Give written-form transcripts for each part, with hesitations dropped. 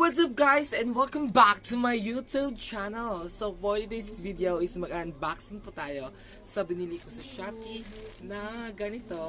What's up guys and welcome back to my YouTube channel. So for today's video is mag-unboxing po tayo sa binili ko sa Shopee na ganito.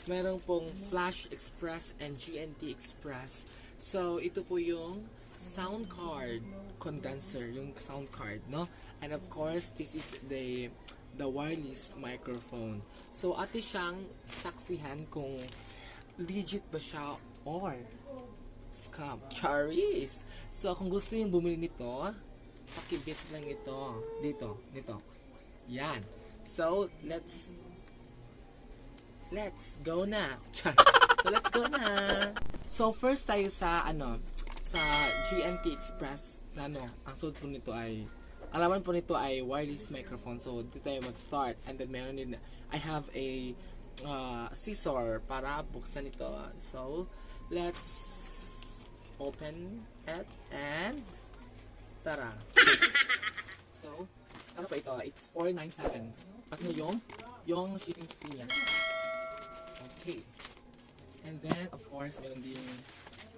Meron pong Flash Express and GNT Express. So ito po yung sound card condenser, yung sound card, no? And of course, this is the wireless microphone. So ate siyang saksihan kung legit ba siya or scam. Charis! So, kung gusto niyo bumili nito, pakibis lang ito. Nito. Yan. So, let's go na. So, let's go na. So, first tayo sa, sa GNT Express na, ang suot po nito ay, alaman po nito ay wireless microphone. So, dito tayo mag-start. And then, meron din, I have a scissor para buksan ito. So, let's open it and tara. So, ano pa ito? It's 497. At yung shipping fee niya. Okay. And then, of course, meron din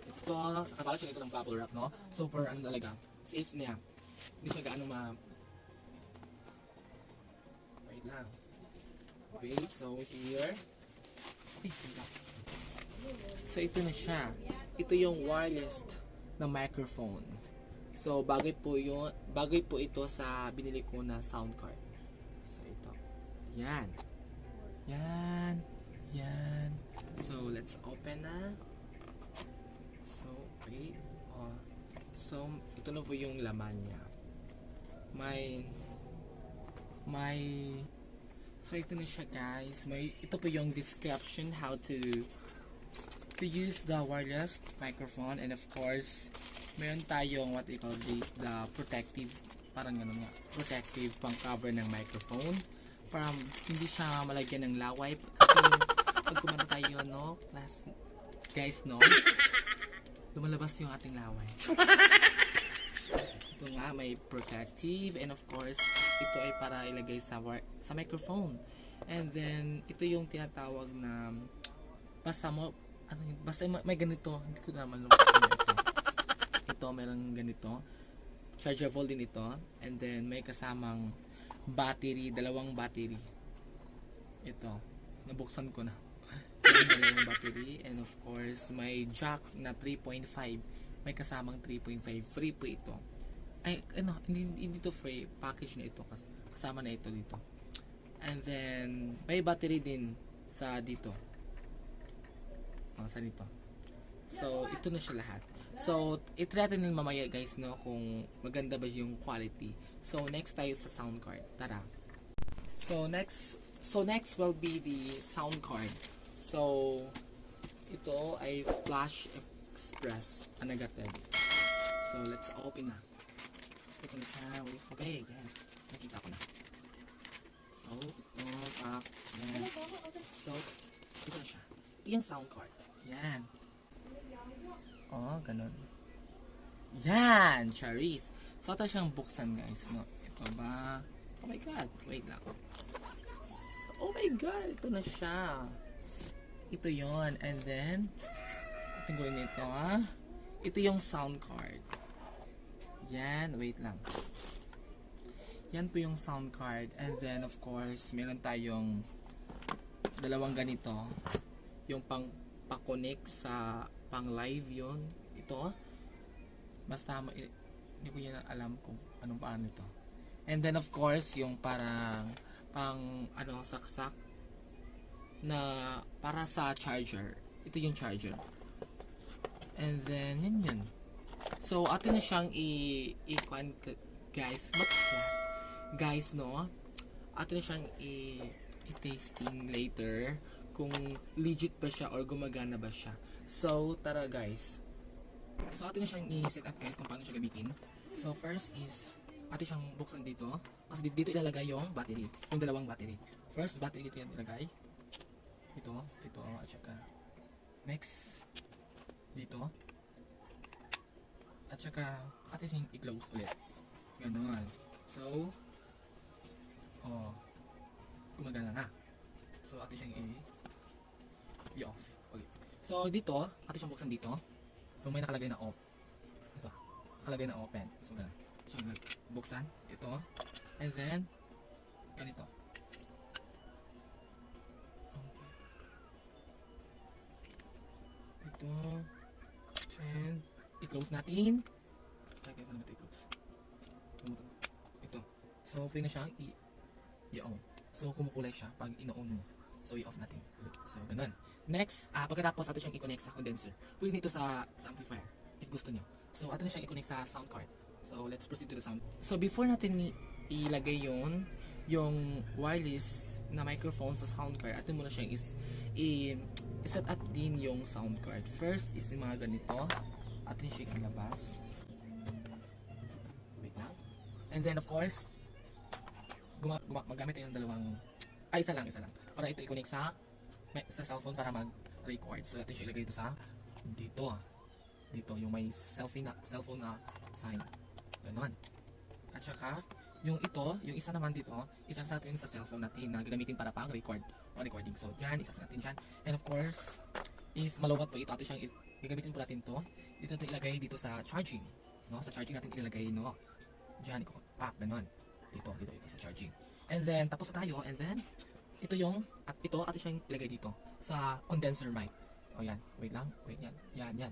ito. Nakatala siya ito ng bubble wrap, no? Super, talaga. Safe niya. Hindi siya gaano Wait lang. Wait, so here. Okay, so, ito na siya. Ito yung wireless na microphone. So, bagay po ito sa binili ko na sound card. So, ito. Yan. So, let's open na. So, wait. So, ito na po yung laman niya. So, ito na siya guys. Ito po yung description how to use the wireless microphone, and of course meron tayong what we call this, the protective, parang gano'n nga, protective pang cover ng microphone para hindi siya malagyan ng laway, kasi pag kumanta tayo, no, guys, no, lumalabas yung ating laway. Ito nga, may protective, and of course ito ay para ilagay sa microphone. And then ito yung tinatawag na basta may ganito, hindi ko naman ito meron ganito, chargeable din ito, and then may kasamang battery, dalawang battery. Ito, nabuksan ko na. Dalawang battery, and of course may jack na 3.5, may kasamang 3.5, free po ito. Ay, hindi to free, package na ito, kasama na ito dito. And then may battery din sa dito. Sa dito. So, ito na siya lahat. So, itry natin din mamaya guys, no, kung maganda ba yung quality. So, next tayo sa sound card. Tara. So, next will be the sound card. So, ito ay Flash Express Anagated. So, let's open na. Ito na siya. Okay, guys. Nakita ko na. So, ito. Yan. So, ito na siya. Ito yung sound card. Yan. Ganun. Yan! Charis! So, ito siyang buksan, guys. No? Ito ba? Oh my God! Wait lang. Oh my God! Ito na siya. Ito yon. And then, tingnan nito, ito yung sound card. Yan. Wait lang. Yan po yung sound card. And then, of course, meron tayong dalawang ganito. Yung pa-connect sa pang-live yon. Ito. Basta, hindi ko yan alam kung anong paano ito. And then, of course, yung parang saksak na para sa charger. Ito yung charger. And then, yun. So, atin na siyang guys, no? Atin na siyang i-tasting later kung legit ba siya or gumagana ba siya. So, tara guys. So, atin na siyang i-set up guys kung paano siya gamitin. So, first is atin siyang buksan dito. Kasi dito ilalagay yung battery. Yung dalawang battery. First battery dito yan ilagay. Ito, at saka next dito. At saka atin siyang i-close ulit. Ganon. So, gumagana na. So, atin siyang i-off. Okay. So, dito, atin siyang buksan dito. Kung may nakalagay na off. nakalagay na open. So, ganun. So, buksan. Ito. And then, ganito. Okay. Ito. And, i-close natin. Okay, ito naman i-close. Ito. So, free na siyang i-on. So, kumukulay siya pag ino-on mo. So, i-off natin. So, ganun. Next, pagkatapos ato siyang i-connect sa condenser. Pwede nito sa amplifier, if gusto nyo. So, ato na siyang i-connect sa sound card. So, let's proceed to the sound. So, before natin ilagay yung wireless na microphone sa sound card, ato muna siyang i-set up din yung sound card. First is yung mga ganito. Ato na siyang ilabas. Wait lang. And then, of course, magamit tayo ng dalawang, isa lang. Para ito i-connect sa cellphone para mag-record. So, natin siya ilagay ito sa dito, yung may cellphone na sign. Ganon. At saka, yung isa naman dito, isa sa atin sa cellphone natin na gagamitin para pang recording. So, dyan, isa sa natin dyan. And of course, if malawat po ito, atin siyang gagamitin po natin to. Dito natin ilagay dito sa charging. No? Sa charging natin ilagay, no? Dyan, ganon. Dito sa charging. And then, tapos na tayo, and then, ito atin siyang ilagay dito sa condenser mic. O yan, wait lang, yan.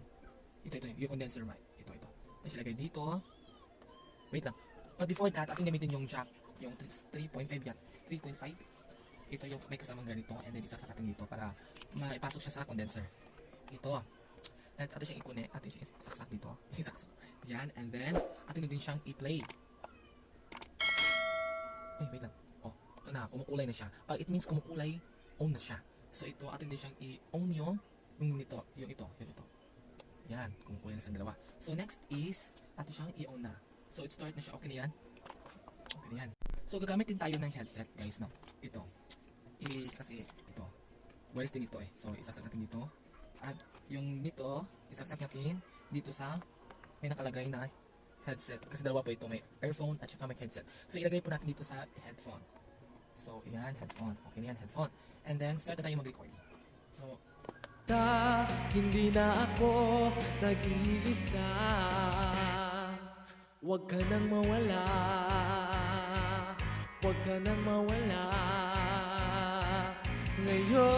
Ito, yung condenser mic. Ito. Ito siya ilagay dito. Wait lang. But before that, atin gamitin yung jack, yung 3.5 yan. 3.5. Ito yung may kasamang ganito, and then isasak natin dito para maipasok siya sa condenser. Ito. Let's atin siyang i-connect, atin siyang isaksak dito. Isaksak. Yan, and then, atin din siyang i-play. Wait lang. Ito na, kumukulay na siya. Pag it means kumukulay, on na siya. So ito, atin din siyang i-on yung ito. Yan, kumukulay na sa dalawa. So next is, atin siyang i-on na. So it start na siya. Okay na yan? Okay na yan. So gagamit din tayo ng headset, guys, no? Ito. Kasi ito, wireless din ito eh. So isaksak natin dito. At yung nito, isaksak natin dito sa may nakalagay na headset. Kasi dalawa po ito, may earphone at saka may headset. So ilagay po natin dito sa headphone. So, yan, headphone. Okay na yan, headphone. And then, start na tayo mag-recording. So, hindi na ako nag-iisa. Huwag ka nang mawala. Huwag ka nang mawala. Ngayon.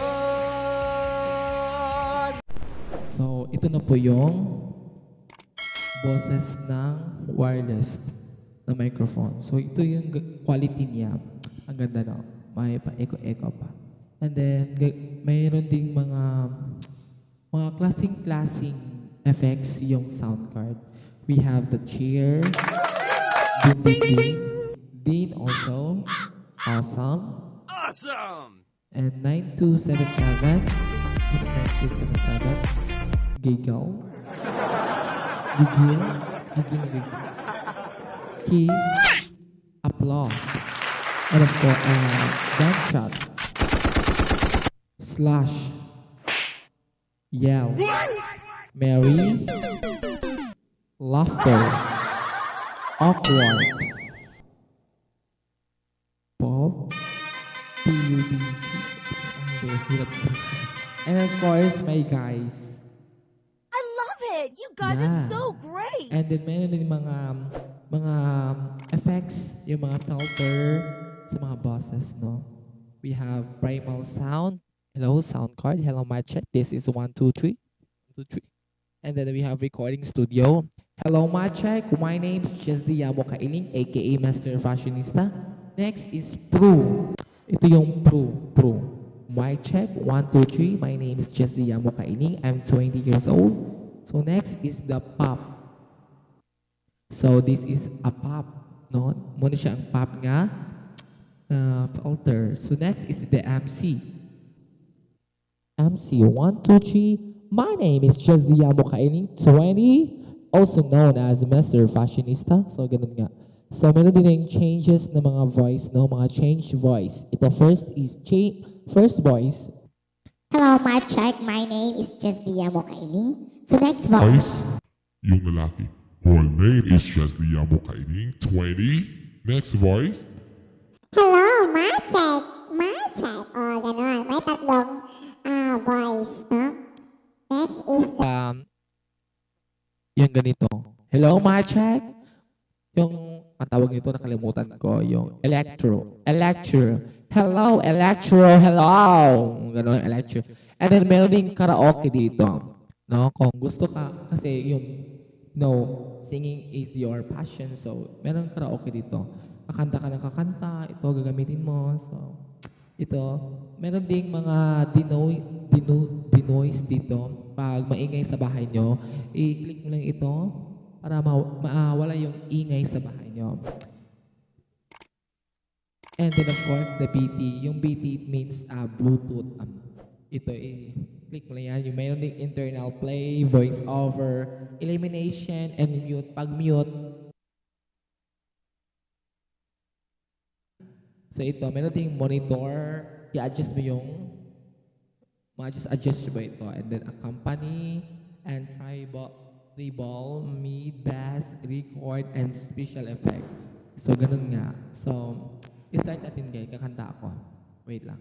So, ito na po yung boses ng wireless na microphone. So, ito yung quality niya. Ang ganda, no? May pa-echo-echo pa. And then, mayroon ding mga klaseng effects yung sound card. We have the chair, din also, awesome, and 9277, it's 9277, giggle, kiss, applause, and of course, gunshot, slash, yell, merry, laughter, awkward, pop, PUBG, and of course, my guys. I love it! You guys are so great! And then meron din mga effects, yung mga filter sa mga bosses, no? We have primal sound. Hello, sound card. Hello, my check. This is 1, 2, 3. 1, 2, 3. And then we have recording studio. Hello, my check. My name is jazzleecailing, aka MR.fashionista. Next is Pro. Ito yung Pro. My check. 1, 2, 3. My name is jazzleecailing. I'm 20 years old. So next is the Pop. So this is a pop, no? Muna siya ang pop nga filter. So next is the MC. MC 1, 2, 3. My name is jazzleecailing, 20, also known as MR.fashionista. So ganun nga. So meron din yung changes ng mga voice, no? Mga change voice. Ito first is first voice. Hello, my check. My name is jazzleecailing. So next voice. Yung lalaki. Whole name is jazzleecailing, 20. Next voice. Hello, my check. My check. Oh, ganon. May tatlong voice, no? Next is Yung ganito. Hello, mic check. Yung ang tawag nito nakalimutan ko, yung electro. Hello, electro. Hello. Ganun, electro. And then meron ding karaoke dito. No, kung gusto ka kasi yung singing is your passion. So, meron karaoke dito. Kakanta ka ng kakanta, ito gagamitin mo. So, ito, meron ding mga denoise dito. Pag maingay sa bahay nyo, i-click mo lang ito para mawala yung ingay sa bahay nyo. And then of course, the BT. Yung BT, it means Bluetooth. Ito, click mo lang yan. Yung mayroon ding internal play, voice over, elimination, and mute. Pag mute, so ito, meron ding monitor. I-adjust mo yung adjust mo ito. And then accompany and treble, mid, bass, record, and special effect. So, ganun nga. So, i-start natin guys. Kakanta ako. Wait lang.